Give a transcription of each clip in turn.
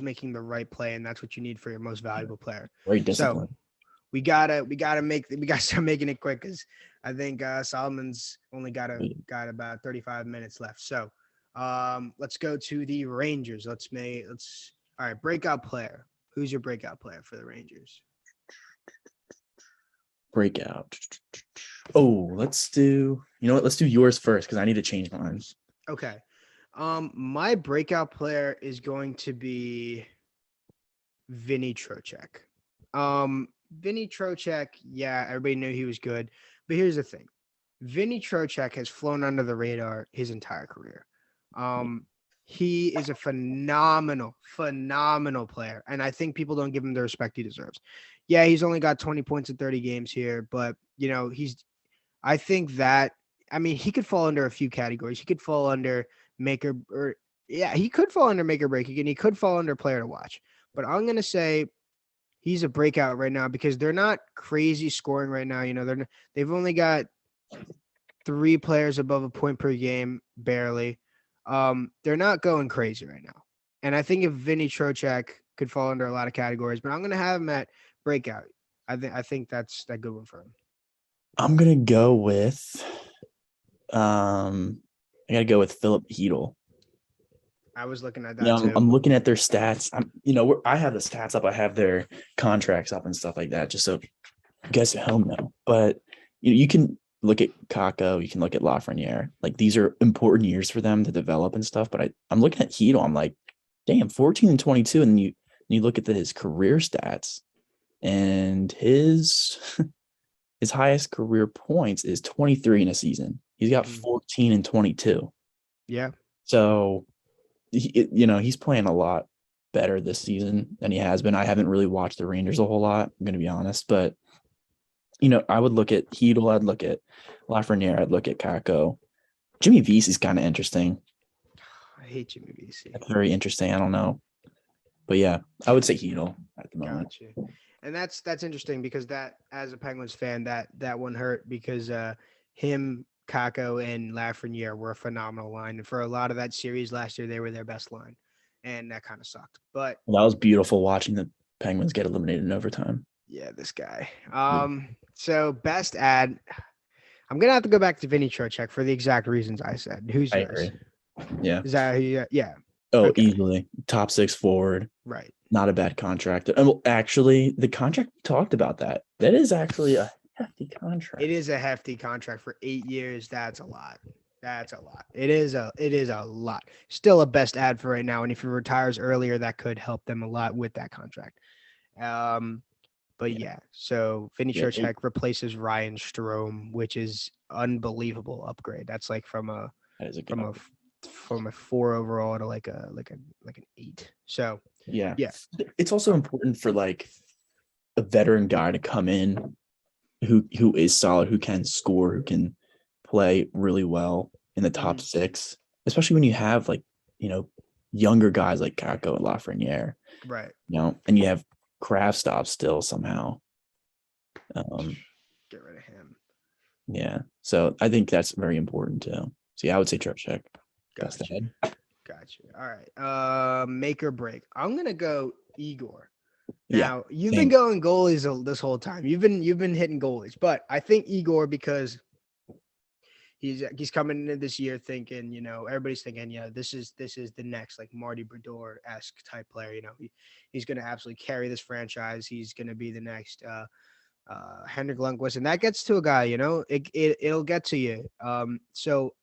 making the right play, and that's what you need for your most valuable player. Very So disciplined. we gotta start making it quick because I think Solomon's only got about 35 minutes left. So let's go to the Rangers. Let's all right, breakout player. Who's your breakout player for the Rangers? Breakout. Oh, let's do. You know what? Let's do yours first because I need to change mine. Okay. My breakout player is going to be Vinny Trocheck. Vinny Trocheck, yeah, everybody knew he was good, but here's the thing: Vinny Trocheck has flown under the radar his entire career. He is a phenomenal player, and I think people don't give him the respect he deserves. Yeah, he's only got 20 points in 30 games here, but I think that I mean he could fall under a few categories. He could fall under maker or yeah, he could fall under make or break again. He could fall under player to watch. But I'm gonna say he's a breakout right now because they're not crazy scoring right now. They've only got 3 players above a point per game, barely. They're not going crazy right now. And I think if Vinny Trocheck could fall under a lot of categories, but I'm gonna have him at breakout. I think that's that good one for him. I'm gonna go with. I gotta go with Philip Hedel. I was looking at that too. I'm looking at their stats. I have the stats up. I have their contracts up and stuff like that, just so you guys at home know. But you can look at Kako, you can look at Lafreniere. Like these are important years for them to develop and stuff. But I'm looking at Hedel. I'm like, damn, 14 and 22, and then you look at his career stats, and his his highest career points is 23 in a season. He's got 14 and 22. Yeah. So, he's playing a lot better this season than he has been. I haven't really watched the Rangers a whole lot, I'm going to be honest. But, I would look at Hedel. I'd look at Lafreniere. I'd look at Kako. Jimmy Vesey's kind of interesting. I hate Jimmy Vesey. That's very interesting. I don't know. But, yeah, I would say Hedel at the moment. Gotcha. And that's interesting because that, as a Penguins fan, that one hurt because him, Kako, and Lafreniere were a phenomenal line. And for a lot of that series last year, they were their best line. And that kind of sucked. But that was beautiful watching the Penguins get eliminated in overtime. Yeah, this guy. So best ad. I'm gonna have to go back to Vinny Trocheck for the exact reasons I said. Who's yours? Yeah. Is that who you, yeah. Oh, okay. Easily. Top 6 forward. Right. Not a bad contract. Actually, the contract we talked about that is actually a hefty contract. It is a hefty contract for 8 years. That's a lot. It is a lot. Still a best ad for right now. And if he retires earlier, that could help them a lot with that contract. But yeah, so Vinny Trocheck replaces Ryan Strome, which is unbelievable upgrade. That's like from a 4 overall to like an 8. So yeah. It's also important for like a veteran guy to come in who is solid, who can score, who can play really well in the top 6, especially when you have like, younger guys like Kako and Lafreniere. Right. And you have Kravtsov still somehow. Get rid of him. Yeah. So I think that's very important too. So yeah, I would say Trocheck. Gotcha. All right. Make or break. I'm gonna go Igor. Now you've been going goalies this whole time. You've been hitting goalies, but I think Igor because he's coming into this year thinking, everybody's thinking, this is the next like Marty Brodeur-esque type player. He's going to absolutely carry this franchise. He's going to be the next Henrik Lundqvist, and that gets to a guy. It'll get to you. So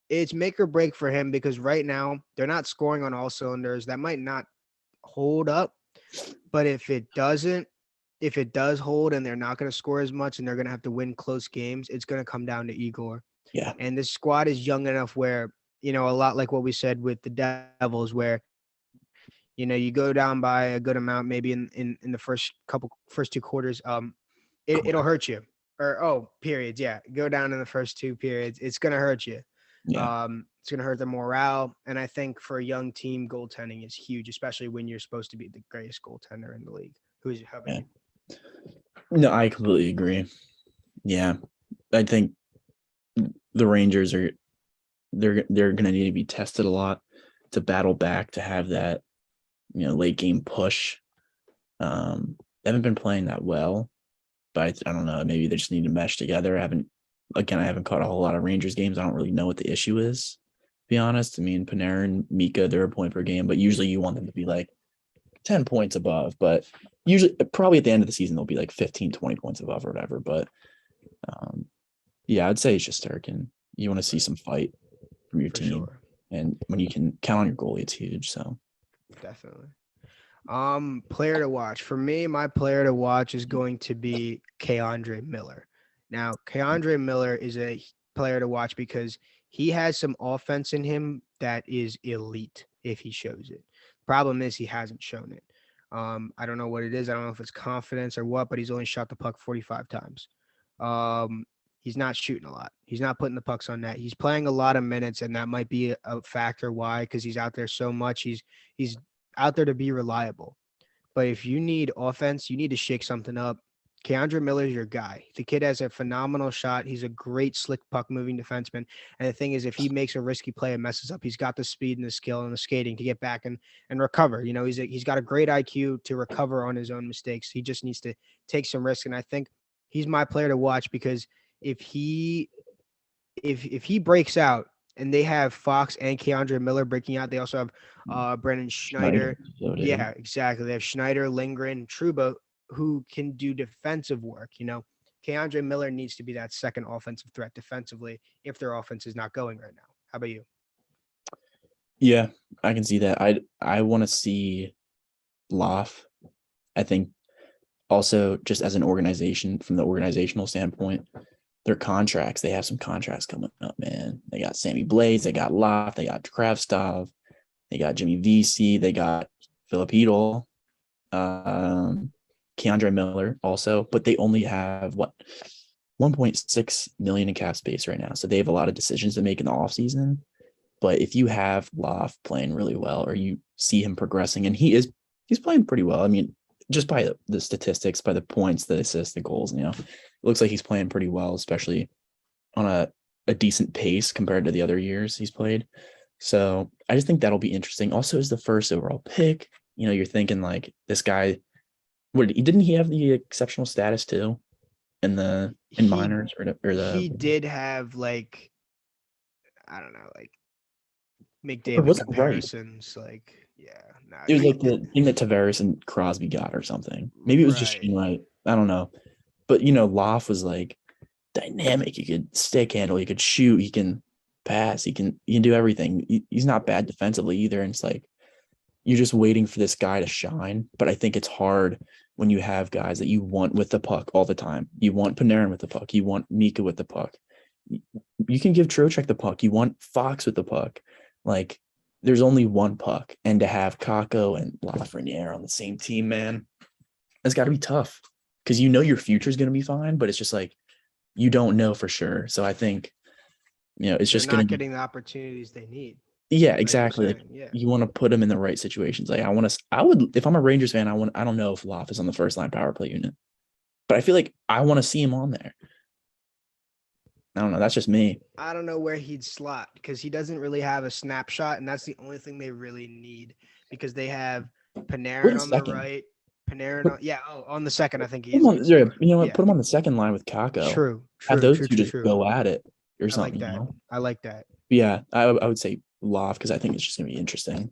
it's make or break for him because right now they're not scoring on all cylinders. That might not hold up, but if it does hold and they're not going to score as much and they're going to have to win close games, it's going to come down to Igor. Yeah. And this squad is young enough where, a lot like what we said with the Devils, where, you go down by a good amount, maybe in the first 2 quarters, it'll hurt you. Or, periods. Yeah. Go down in the first 2 periods. It's going to hurt you. Yeah. It's going to hurt the morale. And I think for a young team, goaltending is huge, especially when you're supposed to be the greatest goaltender in the league. How about you? No, I completely agree. Yeah. I think the Rangers they're going to need to be tested a lot to battle back, to have that late game push. They haven't been playing that well, but I don't know. Maybe they just need to mesh together. I haven't caught a whole lot of Rangers games. I don't really know what the issue is, to be honest. I mean, Panarin and Mika, they're a point per game, but usually you want them to be like 10 points above. But usually, probably at the end of the season, they'll be like 15, 20 points above or whatever. But yeah, I'd say it's just Shesterkin. You want to see some fight from your team. Sure. And when you can count on your goalie, it's huge. So Definitely. Player to watch. For me, my player to watch is going to be K'Andre Miller. Now, K'Andre Miller is a player to watch because he has some offense in him that is elite if he shows it. Problem is he hasn't shown it. I don't know what it is. I don't know if it's confidence or what, but he's only shot the puck 45 times. He's not shooting a lot. He's not putting the pucks on net. He's playing a lot of minutes, and that might be a factor why, because he's out there so much. He's out there to be reliable. But if you need offense, you need to shake something up. K'Andre Miller is your guy. The kid has a phenomenal shot. He's a great slick puck moving defenseman. And the thing is, if he makes a risky play and messes up, he's got the speed and the skill and the skating to get back and recover. He's got a great IQ to recover on his own mistakes. He just needs to take some risk. And I think he's my player to watch because if he breaks out and they have Fox and K'Andre Miller breaking out, they also have Brendan Schneider. Yeah, exactly. They have Schneider, Lindgren, Trouba, who can do defensive work. K'Andre Miller needs to be that second offensive threat defensively if their offense is not going right now. How about you? Yeah, I can see that. I want to see Loff. I think also just as an organization, from the organizational standpoint, their contracts, they have some contracts coming up, man. They got Sammy Blades, they got Loff, they got Kravtsov, they got Jimmy Vesey, they got Philip Hedl, K'Andre Miller also, but they only have 1.6 million in cap space right now. So they have a lot of decisions to make in the offseason. But if you have Loff playing really well, or you see him progressing, and he's playing pretty well. I mean, just by the statistics, by the points, the assists, the goals, it looks like he's playing pretty well, especially on a decent pace compared to the other years he's played. So I just think that'll be interesting. Also, as the first overall pick, you're thinking like this guy, didn't he have the exceptional status too in minors or the? He did have like, I don't know, like McDavid comparisons, right. Like. Yeah, it was like the thing that Tavares and Crosby got or something. Maybe it was just right. I don't know, but Loff was like dynamic. He could stick handle, he could shoot, he can pass, he can do everything. He's not bad defensively either. And it's like you're just waiting for this guy to shine. But I think it's hard when you have guys that you want with the puck all the time. You want Panarin with the puck. You want Mika with the puck. You can give Trocheck the puck. You want Fox with the puck. Like. There's only one puck, and to have Kakko and Lafreniere on the same team, man, it's got to be tough because your future is going to be fine, but it's just like you don't know for sure. So I think it's just going to getting the opportunities they need. Yeah, exactly. Like, you want to put them in the right situations. Like I would, if I'm a Rangers fan, I don't know if Loff is on the first line power play unit, but I feel like I want to see him on there. I don't know. That's just me. I don't know where he'd slot because he doesn't really have a snapshot, and that's the only thing they really need because they have Panarin on the right. Panarin, on the second, I think he is. Put him on the second line with Kakko. True. Have those two just go at it or something. I like that. Yeah, I would say Loff because I think it's just going to be interesting.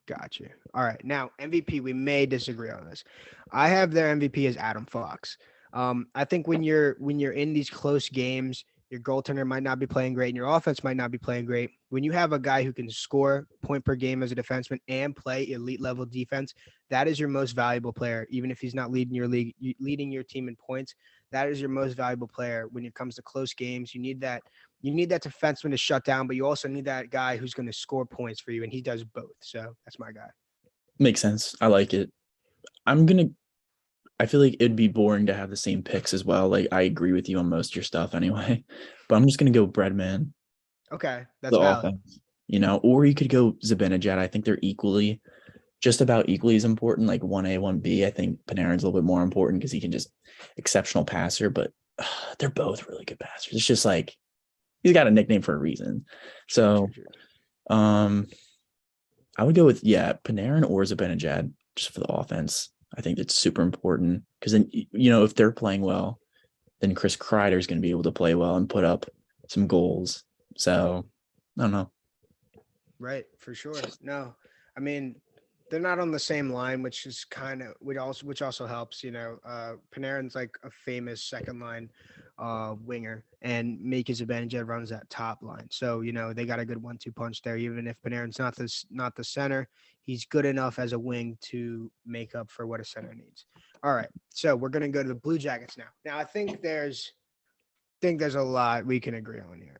Gotcha. All right. Now, MVP, we may disagree on this. I have their MVP as Adam Fox. I think when you're in these close games, your goaltender might not be playing great and your offense might not be playing great. When you have a guy who can score point per game as a defenseman and play elite level defense, that is your most valuable player. Even if he's not leading your team in points, that is your most valuable player when it comes to close games. You need that defenseman to shut down, but you also need that guy who's going to score points for you, and he does both. So that's my guy. Makes sense. I like it. I feel like it'd be boring to have the same picks as well. Like I agree with you on most of your stuff anyway, but I'm just going to go Breadman. Okay. That's valid. Offense, or you could go Zibanejad. I think they're just about equally as important, like 1A, 1B. I think Panarin's a little bit more important because he can just exceptional passer, but they're both really good passers. It's just like, he's got a nickname for a reason. So, I would go with Panarin or Zibanejad just for the offense. I think it's super important because then if they're playing well, then Chris Kreider is going to be able to play well and put up some goals. So I don't know. Right, for sure. No, I mean they're not on the same line, which is kind of which also helps. Panarin's like a famous second line winger, and Mika Zibanejad runs that top line. So they got a good 1-2 punch there. Even if Panarin's not the center, he's good enough as a wing to make up for what a center needs. All right, so we're gonna go to the Blue Jackets now. Now I think there's a lot we can agree on here.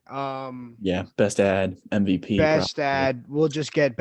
Yeah, best ad MVP. Best Probably. ad, we'll just get